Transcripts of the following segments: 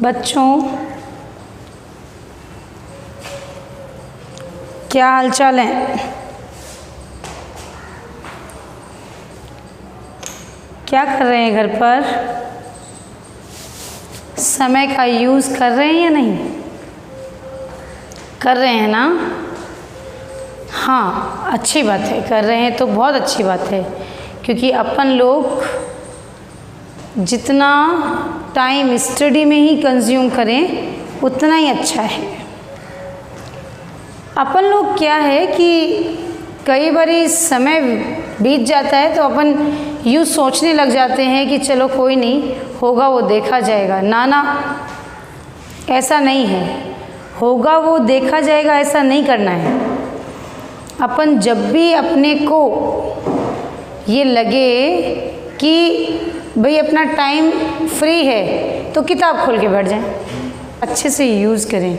बच्चों, क्या हालचाल है? क्या कर रहे हैं घर पर? समय का यूज़ कर रहे हैं या नहीं कर रहे हैं ना? हाँ, अच्छी बात है, कर रहे हैं तो बहुत अच्छी बात है, क्योंकि अपन लोग जितना टाइम स्टडी में ही कंज्यूम करें उतना ही अच्छा है। अपन लोग क्या है कि कई बारी समय बीत जाता है तो अपन यूँ सोचने लग जाते हैं कि चलो कोई नहीं, होगा वो देखा जाएगा। ना ना, ऐसा नहीं है, होगा वो देखा जाएगा ऐसा नहीं करना है। अपन जब भी अपने को ये लगे कि भाई अपना टाइम फ्री है तो किताब खोल के बैठ जाएं, अच्छे से यूज़ करें।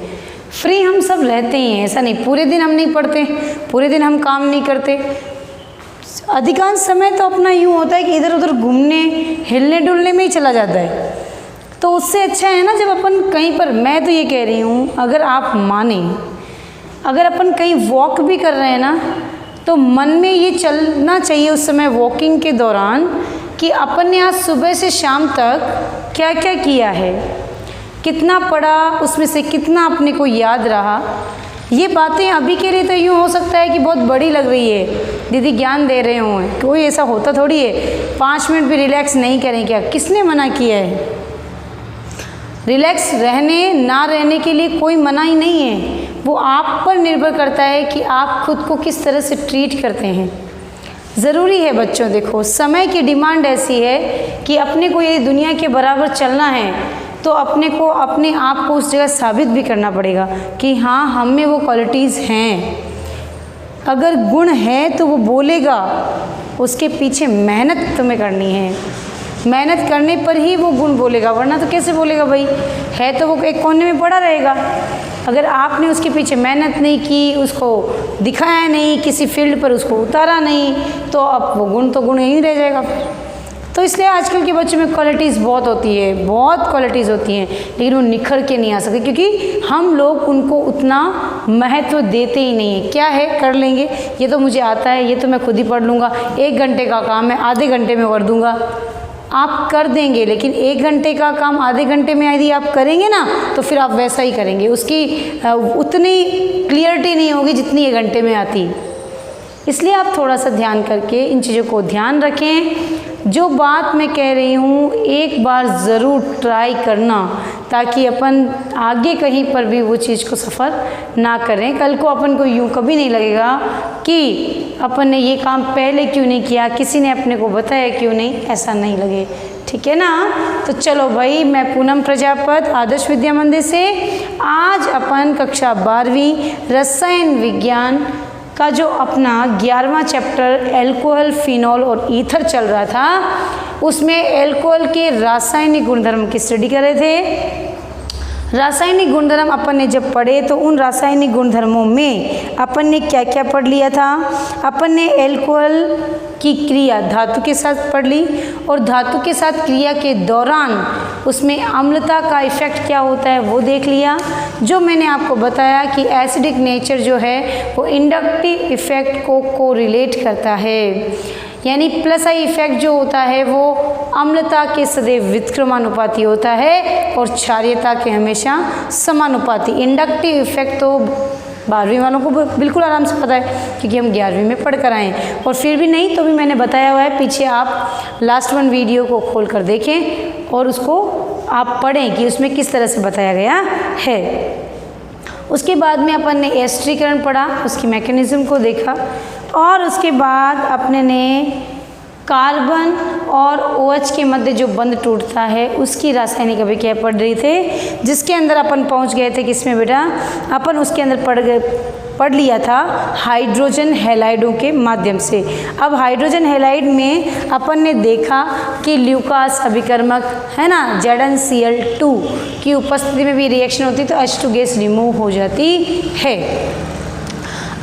फ्री हम सब रहते ही हैं, ऐसा नहीं पूरे दिन हम नहीं पढ़ते, पूरे दिन हम काम नहीं करते। अधिकांश समय तो अपना यूँ होता है कि इधर उधर घूमने हिलने डुलने में ही चला जाता है। तो उससे अच्छा है ना जब अपन कहीं पर, मैं तो ये कह रही हूँ अगर आप माने, अगर अपन कहीं वॉक भी कर रहे हैं ना तो मन में ये चलना चाहिए उस समय वॉकिंग के दौरान कि अपन ने आज सुबह से शाम तक क्या क्या किया है, कितना पढ़ा, उसमें से कितना अपने को याद रहा। ये बातें अभी के लिए तो यूँ हो सकता है कि बहुत बड़ी लग रही है, दीदी ज्ञान दे रहे हों, कोई ऐसा होता थोड़ी है। 5 मिनट भी रिलैक्स नहीं करें क्या? किसने मना किया है? रिलैक्स रहने ना रहने के लिए कोई मना ही नहीं है, वो आप पर निर्भर करता है कि आप खुद को किस तरह से ट्रीट करते हैं। ज़रूरी है बच्चों, देखो समय की डिमांड ऐसी है कि अपने को यदि दुनिया के बराबर चलना है तो अपने को अपने आप को उस जगह साबित भी करना पड़ेगा कि हाँ हम में वो क्वालिटीज़ हैं। अगर गुण है तो वो बोलेगा, उसके पीछे मेहनत तुम्हें करनी है, मेहनत करने पर ही वो गुण बोलेगा, वरना तो कैसे बोलेगा भाई? है तो वो एक कोने में पड़ा रहेगा। अगर आपने उसके पीछे मेहनत नहीं की, उसको दिखाया नहीं, किसी फील्ड पर उसको उतारा नहीं, तो अब वो गुण तो गुण ही रह जाएगा। तो इसलिए आजकल के बच्चों में क्वालिटीज़ बहुत होती है, बहुत क्वालिटीज़ होती हैं, लेकिन वो निखर के नहीं आ सकती क्योंकि हम लोग उनको उतना महत्व देते ही नहीं है। क्या है, कर लेंगे, ये तो मुझे आता है, ये तो मैं खुद ही पढ़ लूँगा, 1 घंटे का काम है आधे घंटे में कर दूँगा। आप कर देंगे, लेकिन 1 घंटे का काम आधे घंटे में यदि आप करेंगे ना तो फिर आप वैसा ही करेंगे, उसकी उतनी क्लियरिटी नहीं होगी जितनी 1 घंटे में आती। इसलिए आप थोड़ा सा ध्यान करके इन चीज़ों को ध्यान रखें। जो बात मैं कह रही हूँ एक बार ज़रूर ट्राई करना, ताकि अपन आगे कहीं पर भी वो चीज़ को सफ़र ना करें। कल को अपन को यूँ कभी नहीं लगेगा कि अपन ने ये काम पहले क्यों नहीं किया, किसी ने अपने को बताया क्यों नहीं, ऐसा नहीं लगे। ठीक है ना? तो चलो भाई, मैं पूनम प्रजापत आदर्श विद्या मंदिर से आज अपन कक्षा 12वीं रसायन विज्ञान का जो अपना 11वां चैप्टर एल्कोहल, फिनॉल और ईथर चल रहा था, उसमें एल्कोहल के रासायनिक गुणधर्म की स्टडी कर रहे थे। रासायनिक गुणधर्म अपन ने जब पढ़े तो उन रासायनिक गुणधर्मों में अपन ने क्या क्या पढ़ लिया था? अपन ने एल्कोहल की क्रिया धातु के साथ पढ़ ली, और धातु के साथ क्रिया के दौरान उसमें अम्लता का इफ़ेक्ट क्या होता है वो देख लिया। जो मैंने आपको बताया कि एसिडिक नेचर जो है वो इंडक्टिव इफ़ेक्ट को कोरिलेट करता है, यानी प्लस आई इफेक्ट जो होता है वो अम्लता के सदैव व्युत्क्रमानुपाती होता है और क्षारीयता के हमेशा समानुपाती। इंडक्टिव इफेक्ट तो 12वीं वालों को बिल्कुल आराम से पता है क्योंकि हम 11वीं में पढ़ कर आए हैं, और फिर भी नहीं तो भी मैंने बताया हुआ है, पीछे आप लास्ट 1 वीडियो को खोल कर देखें और उसको आप पढ़ें कि उसमें किस तरह से बताया गया है। उसके बाद में अपन ने एस्टरीकरण पढ़ा, उसकी मैकेनिज्म को देखा, और उसके बाद अपने ने कार्बन और OH के मध्य जो बंध टूटता है उसकी रासायनिक अभिक्रिया पढ़ रहे थे, जिसके अंदर अपन पहुंच गए थे किसमें बेटा? अपन उसके अंदर पढ़ लिया था हाइड्रोजन हैलाइडों के माध्यम से। अब हाइड्रोजन हैलाइड में अपन ने देखा कि ल्यूकास अभिकर्मक है ना, ZnCl2 की उपस्थिति में भी रिएक्शन होती तो H2 गैस रिमूव हो जाती है।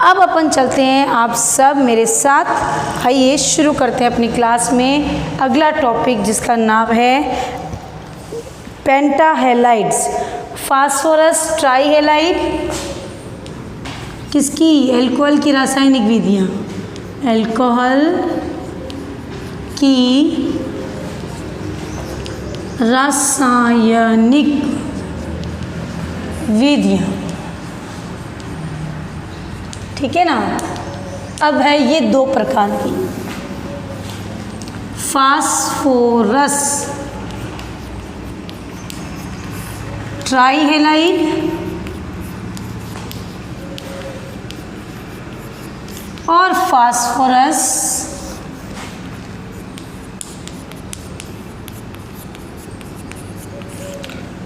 अब अपन चलते हैं, आप सब मेरे साथ आइए शुरू करते हैं अपनी क्लास में अगला टॉपिक जिसका नाम है पेंटाहेलाइड्स। फास्फोरस ट्राईहेलाइड किसकी? एल्कोहल की रासायनिक विधियाँ, एल्कोहल की रासायनिक विधियाँ, ठीक है ना। अब है ये दो प्रकार की, फास्फोरस ट्राईहेलाइड और phosphorus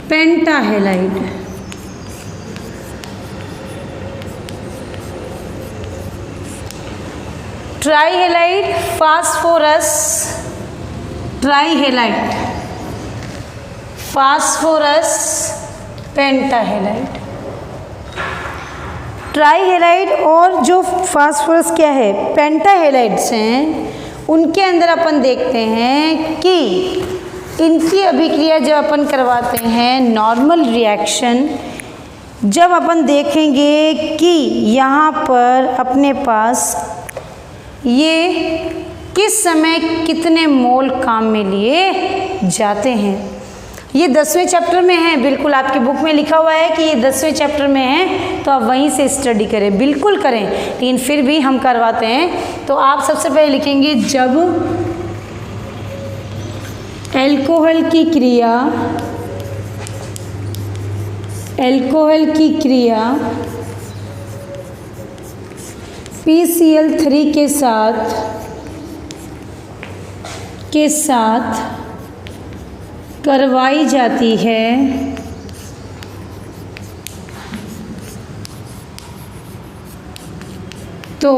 pentahalide. Trihalide, phosphorus trihalide, phosphorus pentahalide. Trihalide और जो फास्फोरस क्या है, पेंटाहेलाइड्स हैं, उनके अंदर अपन देखते हैं कि इनकी अभिक्रिया जब अपन करवाते हैं नॉर्मल रिएक्शन, जब अपन देखेंगे कि यहाँ पर अपने पास ये किस समय कितने मोल काम में लिए जाते हैं। ये 10वें चैप्टर में है, बिल्कुल आपकी बुक में लिखा हुआ है कि ये 10वें चैप्टर में है, तो आप वहीं से स्टडी करें, बिल्कुल करें, लेकिन फिर भी हम करवाते हैं। तो आप सबसे पहले लिखेंगे जब एल्कोहल की क्रिया PCl3 के साथ करवाई जाती है तो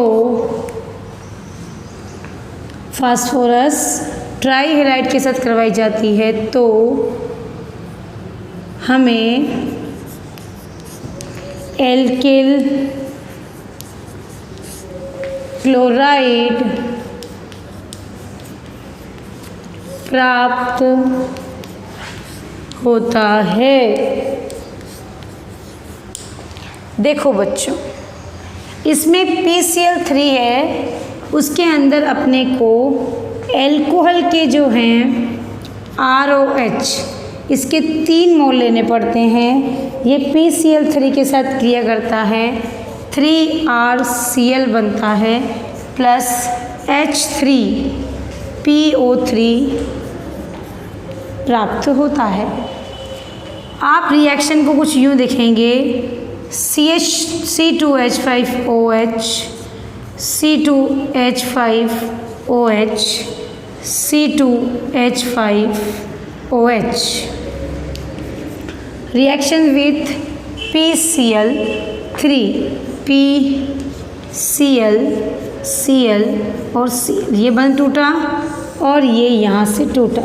फास्फोरस ट्राईहेलाइड के साथ करवाई जाती है तो हमें एल्किल क्लोराइड प्राप्त होता है। देखो बच्चों, इसमें PCl3 है, उसके अंदर अपने को एल्कोहल के जो हैं ROH, इसके 3 मोल लेने पड़ते हैं। ये PCl3 के साथ क्रिया करता है, 3RCl बनता है प्लस H3PO3 प्राप्त होता है। आप रिएक्शन को कुछ यूँ देखेंगे, C2H5OH, C2H5OH, C2H5OH, reaction with PCl3, PCl, Cl और Cl, ये बंद टूटा और ये यहाँ से टूटा।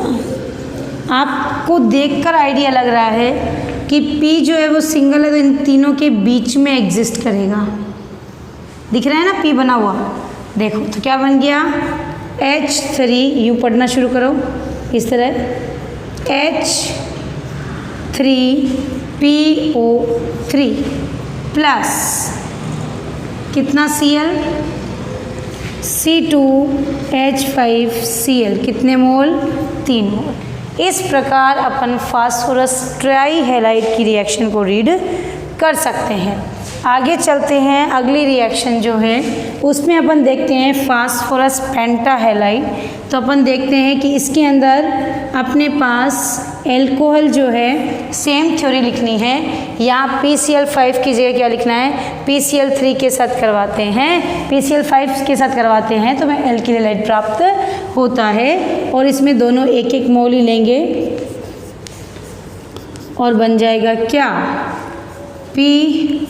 आपको देखकर आइडिया लग रहा है कि P जो है वो सिंगल है, तो इन तीनों के बीच में एग्जिस्ट करेगा। दिख रहा है ना P बना हुआ, देखो तो क्या बन गया, H3, यूँ पढ़ना शुरू करो इस तरह, H3PO3 प्लस कितना Cl, C2H5Cl, कितने मोल, 3 मोल। इस प्रकार अपन फास्फोरस ट्राईहेलाइड की रिएक्शन को रीड कर सकते हैं। आगे चलते हैं, अगली रिएक्शन जो है उसमें अपन देखते हैं फास्फोरस पेंटाहेलाइड। तो अपन देखते हैं कि इसके अंदर अपने पास एल्कोहल जो है, सेम थ्योरी लिखनी है। यहाँ PCl5 की जगह क्या लिखना है, PCl3 के साथ करवाते हैं, PCl5 के साथ करवाते हैं तो हमें एल्किल हैलाइड प्राप्त होता है। और इसमें दोनों एक एक मोल ही लेंगे और बन जाएगा क्या, PrCl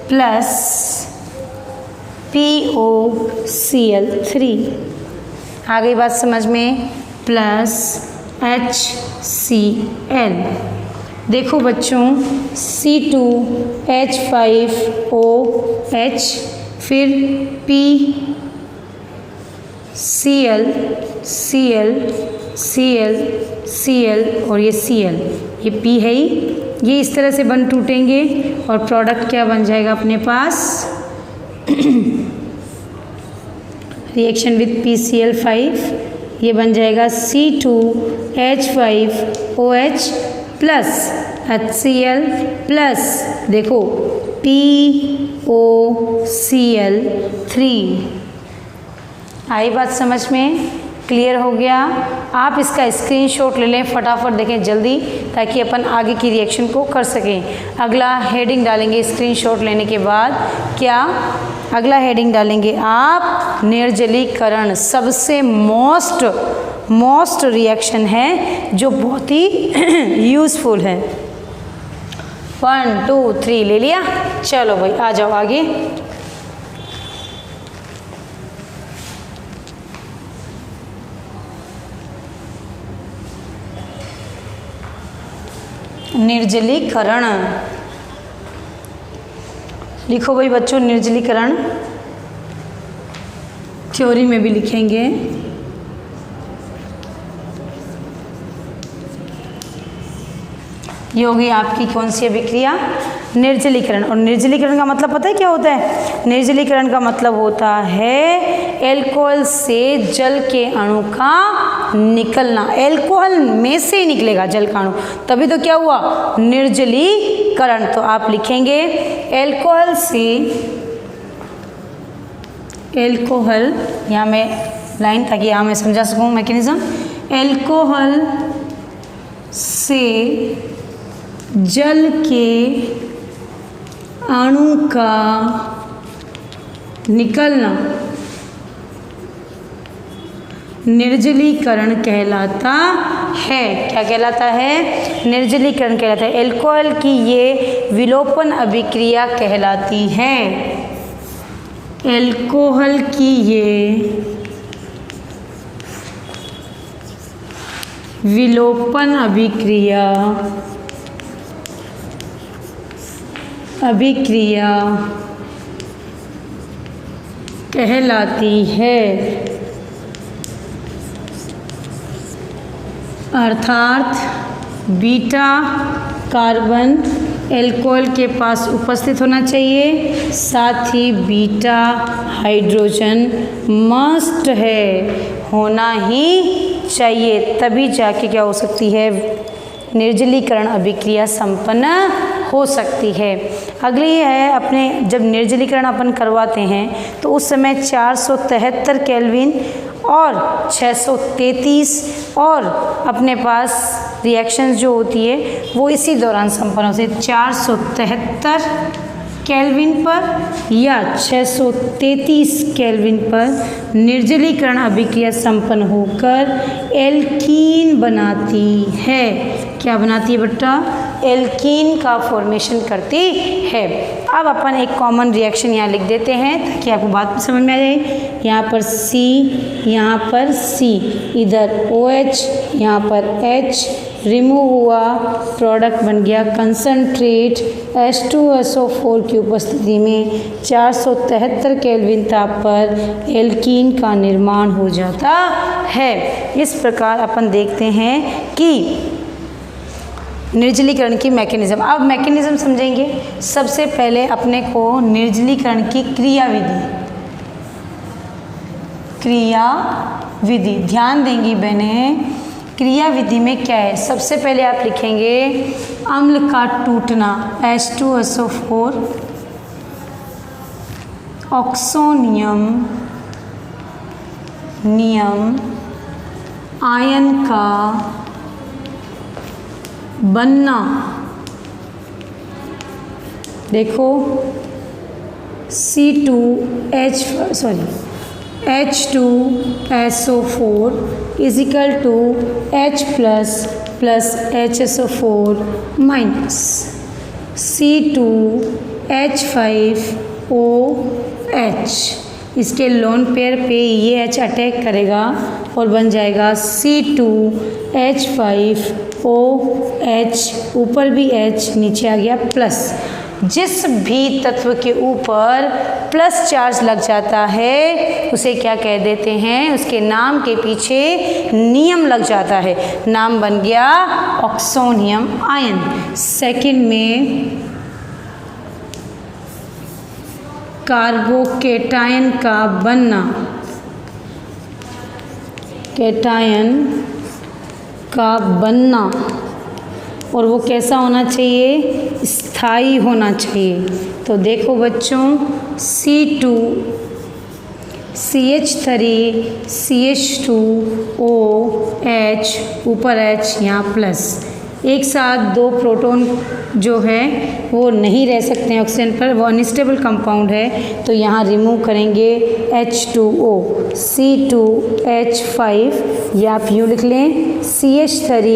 प्लस POCl3। आ गई बात समझ में, प्लस HCl। देखो बच्चों, C2H5OH, फिर Cl Cl Cl Cl और ये Cl, ये P है ही, ये इस तरह से बन टूटेंगे और प्रोडक्ट क्या बन जाएगा अपने पास, रिएक्शन विथ PCl5, ये बन जाएगा C2H5OH प्लस HCl प्लस देखो POCl3। आई बात समझ में, क्लियर हो गया। आप इसका स्क्रीनशॉट ले लें, फटाफट देखें जल्दी, ताकि अपन आगे की रिएक्शन को कर सकें। अगला हेडिंग डालेंगे स्क्रीनशॉट लेने के बाद, क्या अगला हेडिंग डालेंगे आप, निर्जलीकरण। सबसे मोस्ट रिएक्शन है जो बहुत ही यूज़फुल है। 1 2 3 ले लिया, चलो भाई आ जाओ आगे। निर्जलीकरण लिखो भाई बच्चों, निर्जलीकरण थ्योरी में भी लिखेंगे। ये होगी आपकी कौन सी अभिक्रिया, निर्जलीकरण। और निर्जलीकरण का मतलब पता है क्या होता है? निर्जलीकरण का मतलब होता है एल्कोहल से जल के अणु का निकलना। एल्कोहल में से ही निकलेगा जल का अणु, तभी तो क्या हुआ, निर्जलीकरण। तो आप लिखेंगे एल्कोहल से, एल्कोहल, यहाँ मैं लाइन ताकि यहाँ मैं समझा सकूँ मैकेनिज्म, एल्कोहल से जल के अणु का निकलना निर्जलीकरण कहलाता है। क्या कहलाता है? निर्जलीकरण कहलाता है। एल्कोहल की ये विलोपन अभिक्रिया कहलाती है। एल्कोहल की ये विलोपन अभिक्रिया कहलाती है। अर्थात बीटा कार्बन एल्कोहल के पास उपस्थित होना चाहिए, साथ ही बीटा हाइड्रोजन मस्ट है, होना ही चाहिए, तभी जाके क्या हो सकती है, निर्जलीकरण अभिक्रिया संपन्न हो सकती है। अगली है अपने, जब निर्जलीकरण अपन करवाते हैं तो उस समय 473 केल्विन और 633 और अपने पास रिएक्शंस जो होती है वो इसी दौरान संपन्न होती है। 473 केल्विन पर या 633 केल्विन पर निर्जलीकरण अभिक्रिया संपन्न होकर एल्कीन बनाती है। क्या बनाती है बेटा? एल्कीन का फॉर्मेशन करती है। अब अपन एक कॉमन रिएक्शन यहाँ लिख देते हैं ताकि आपको बात समझ में आ जाए। यहाँ पर C, यहाँ पर C, इधर OH, यहाँ पर H रिमूव हुआ, प्रोडक्ट बन गया कंसंट्रेट H2SO4 की उपस्थिति में 473 केल्विन ताप पर एल्कीन का निर्माण हो जाता है। इस प्रकार अपन देखते हैं कि निर्जलीकरण की मैकेनिज्म। अब मैकेनिज्म समझेंगे। सबसे पहले अपने को निर्जलीकरण की क्रियाविधि ध्यान देंगी बहनें। क्रियाविधि में क्या है? सबसे पहले आप लिखेंगे अम्ल का टूटना H2SO4, ऑक्सोनियम आयन का बनना। देखो H2SO4 is equal to H plus HSO4 minus C2H5OH। इसके लोन पेयर पे ये H अटैक करेगा और बन जाएगा C2H5OH, ऊपर भी H नीचे आ गया प्लस, जिस भी तत्व के ऊपर प्लस चार्ज लग जाता है उसे क्या कह देते हैं, उसके नाम के पीछे नियम लग जाता है, नाम बन गया ऑक्सोनियम आयन। सेकंड में कार्बोकेटायन का बनना, कैटायन का बनना, और वो कैसा होना चाहिए, स्थायी होना चाहिए। तो देखो बच्चों C2 CH3 CH2OH, ऊपर H यहाँ प्लस, एक साथ दो प्रोटॉन जो है वो नहीं रह सकते हैं ऑक्सीजन पर, वो अनस्टेबल कंपाउंड है, तो यहाँ रिमूव करेंगे H2O, C2H5, या आप यूँ लिख लें CH3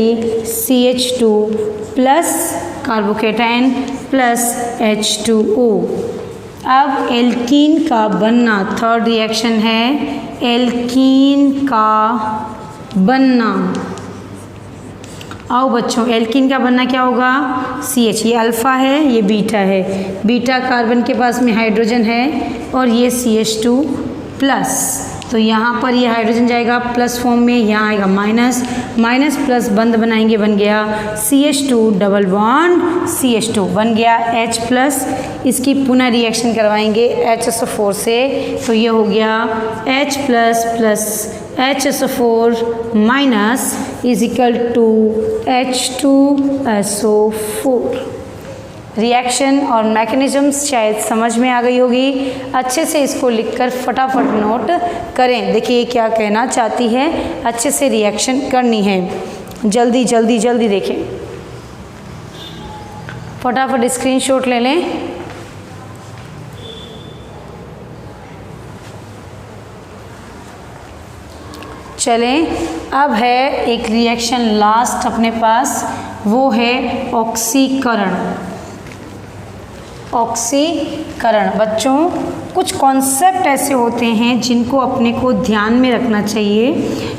CH2 plus carbocation plus H2O। अब एल्कीन का बनना, थर्ड रिएक्शन है एल्कीन का बनना। आओ बच्चों, एल्कीन का बनना क्या होगा, CH, ये अल्फ़ा है ये बीटा है, बीटा कार्बन के पास में हाइड्रोजन है और ये CH2 प्लस, तो यहाँ पर ये हाइड्रोजन जाएगा प्लस फॉर्म में, यहाँ आएगा माइनस, माइनस प्लस बंद बनाएंगे, बन गया CH2 डबल बॉन्ड CH2, बन गया H प्लस। इसकी पुनः रिएक्शन करवाएंगे HSO4 से, तो ये हो गया H plus plus HSO4 minus is equal to H2SO4। Reaction और मैकेनिज्म्स शायद समझ में आ गई होगी, अच्छे से इसको लिखकर फटाफट नोट करें। देखिए क्या कहना चाहती है, अच्छे से रिएक्शन करनी है, जल्दी जल्दी जल्दी देखें, फटाफट स्क्रीनशॉट ले लें। चलें, अब है एक रिएक्शन लास्ट अपने पास, वो है ऑक्सीकरण। ऑक्सीकरण बच्चों कुछ कॉन्सेप्ट ऐसे होते हैं जिनको अपने को ध्यान में रखना चाहिए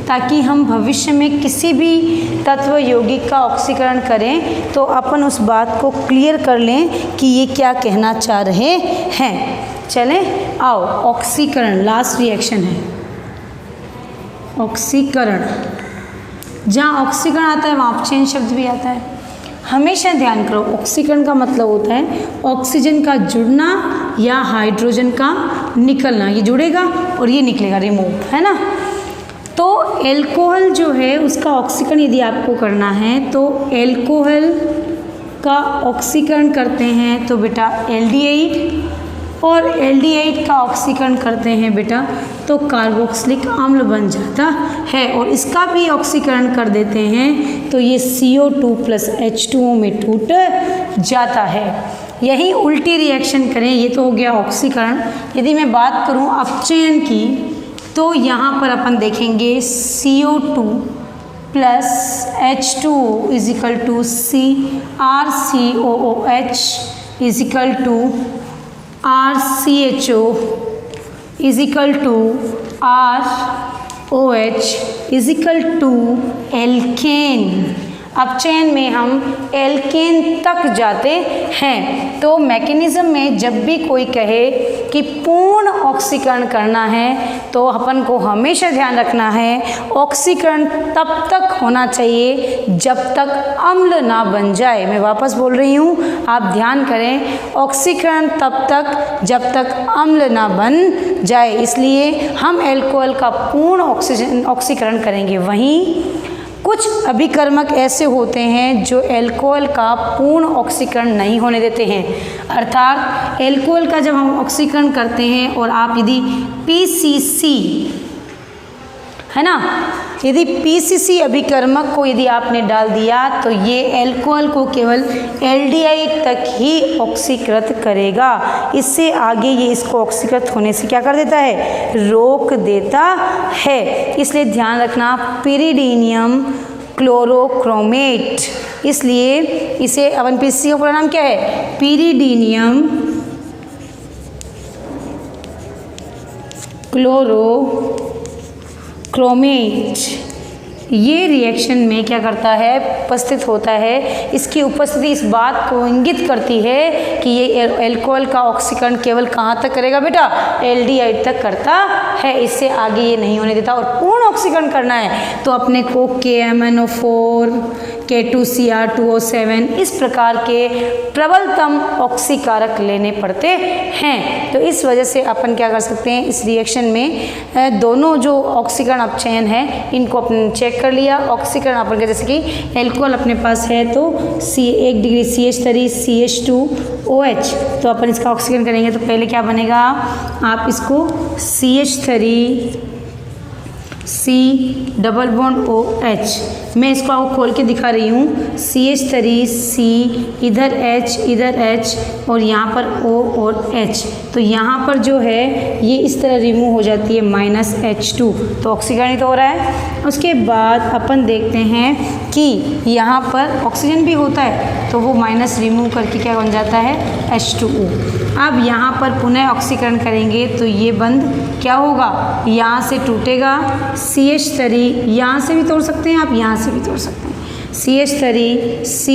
ताकि हम भविष्य में किसी भी तत्व यौगिक का ऑक्सीकरण करें तो अपन उस बात को क्लियर कर लें कि ये क्या कहना चाह रहे हैं। चलें आओ, ऑक्सीकरण लास्ट रिएक्शन है। ऑक्सीकरण, जहाँ ऑक्सीकरण आता है वहाँ ऑक्सीजन शब्द भी आता है। हमेशा ध्यान करो, ऑक्सीकरण का मतलब होता है ऑक्सीजन का जुड़ना या हाइड्रोजन का निकलना, ये जुड़ेगा और ये निकलेगा, रिमूव, है ना। तो एल्कोहल जो है उसका ऑक्सीकरण यदि आपको करना है तो एल्कोहल का ऑक्सीकरण करते हैं तो बेटा एल्डिहाइड, और एल्डिहाइड का ऑक्सीकरण करते हैं बेटा तो कार्बोक्सिलिक अम्ल बन जाता है, और इसका भी ऑक्सीकरण कर देते हैं तो ये CO2 प्लस H2O में टूट जाता है। यही उल्टी रिएक्शन करें, ये तो हो गया ऑक्सीकरण। यदि मैं बात करूं अपचयन की तो यहाँ पर अपन देखेंगे CO2 plus H2O is equal to RCOOH is equal to RCHO is equal to ROH is equal to alkane. अपचयन में हम एल्केन तक जाते हैं। तो मैकेनिज्म में जब भी कोई कहे कि पूर्ण ऑक्सीकरण करना है तो अपन को हमेशा ध्यान रखना है ऑक्सीकरण तब तक होना चाहिए जब तक अम्ल ना बन जाए। मैं वापस बोल रही हूँ, आप ध्यान करें, ऑक्सीकरण तब तक जब तक अम्ल ना बन जाए, इसलिए हम एल्कोहल का पूर्ण ऑक्सीकरण करेंगे। वहीं कुछ अभिकर्मक ऐसे होते हैं जो एल्कोहल का पूर्ण ऑक्सीकरण नहीं होने देते हैं। अर्थात एल्कोहल का जब हम ऑक्सीकरण करते हैं और आप यदि PCC, है ना, यदि PCC अभिकर्मक को यदि आपने डाल दिया तो ये एल्कोहल को केवल एल्डिहाइड तक ही ऑक्सीकृत करेगा, इससे आगे ये इसको ऑक्सीकृत होने से क्या कर देता है, रोक देता है। इसलिए ध्यान रखना, पिरिडीनियम क्लोरोक्रोमेट, इसलिए इसे अपन PCC का पूरा नाम क्या है, पिरिडीनियम क्लोरोक्रोमेट ये रिएक्शन में क्या करता है, उपस्थित होता है। इसकी उपस्थिति इस बात को इंगित करती है कि ये एल्कोहल का ऑक्सीकरण केवल कहाँ तक करेगा बेटा, एल्डिहाइड तक करता है, इससे आगे ये नहीं होने देता। और पूर्ण ऑक्सीकरण करना है तो अपने को KMnO4, K2Cr2O7 इस प्रकार के प्रबलतम ऑक्सीकारक लेने पड़ते हैं। तो इस वजह से अपन क्या कर सकते हैं, इस रिएक्शन में दोनों जो ऑक्सीकरण अपचयन है इनको अपन चेक कर लिया। ऑक्सीकरण अपन का जैसे कि एल्कोहल अपने पास है तो 1 डिग्री CH3 CH2OH, तो अपन इसका ऑक्सीकरण करेंगे तो पहले क्या बनेगा, आप इसको CH3 C double bond OH, मैं इसको आपको खोल के दिखा रही हूँ। CH3 C, इधर H इधर H और यहाँ पर O और H, तो यहाँ पर जो है ये इस तरह रिमूव हो जाती है -H2, तो ऑक्सीकरण ही तो हो रहा है। उसके बाद अपन देखते हैं कि यहाँ पर ऑक्सीजन भी होता है तो वो माइनस रिमूव करके क्या बन जाता है, H2O। अब यहाँ पर पुनः ऑक्सीकरण करेंगे तो ये बंद क्या होगा, यहाँ से टूटेगा CH3, यहाँ से भी तोड़ सकते हैं आप, यहाँ से भी तोड़ सकते हैं CH3 C,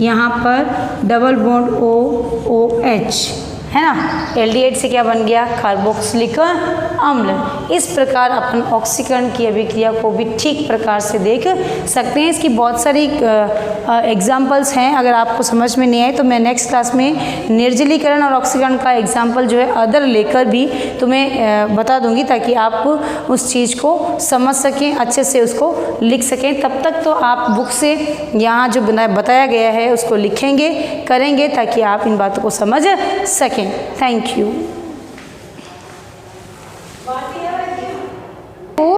यहाँ पर डबल बॉन्ड OH है ना, एल्डिहाइड से क्या बन गया, कार्बोक्सिलिक अम्ल। इस प्रकार अपन ऑक्सीकरण की अभिक्रिया को भी ठीक प्रकार से देख सकते हैं। इसकी बहुत सारी एग्जाम्पल्स हैं, अगर आपको समझ में नहीं आए तो मैं नेक्स्ट क्लास में निर्जलीकरण और ऑक्सीकरण का एग्जाम्पल जो है अदर लेकर भी तुम्हें बता दूंगी, ताकि आप उस चीज़ को समझ सकें, अच्छे से उसको लिख सकें। तब तक तो आप बुक से यहाँ जो बताया गया है उसको लिखेंगे, करेंगे, ताकि आप इन बातों को समझ सकें। Thank you.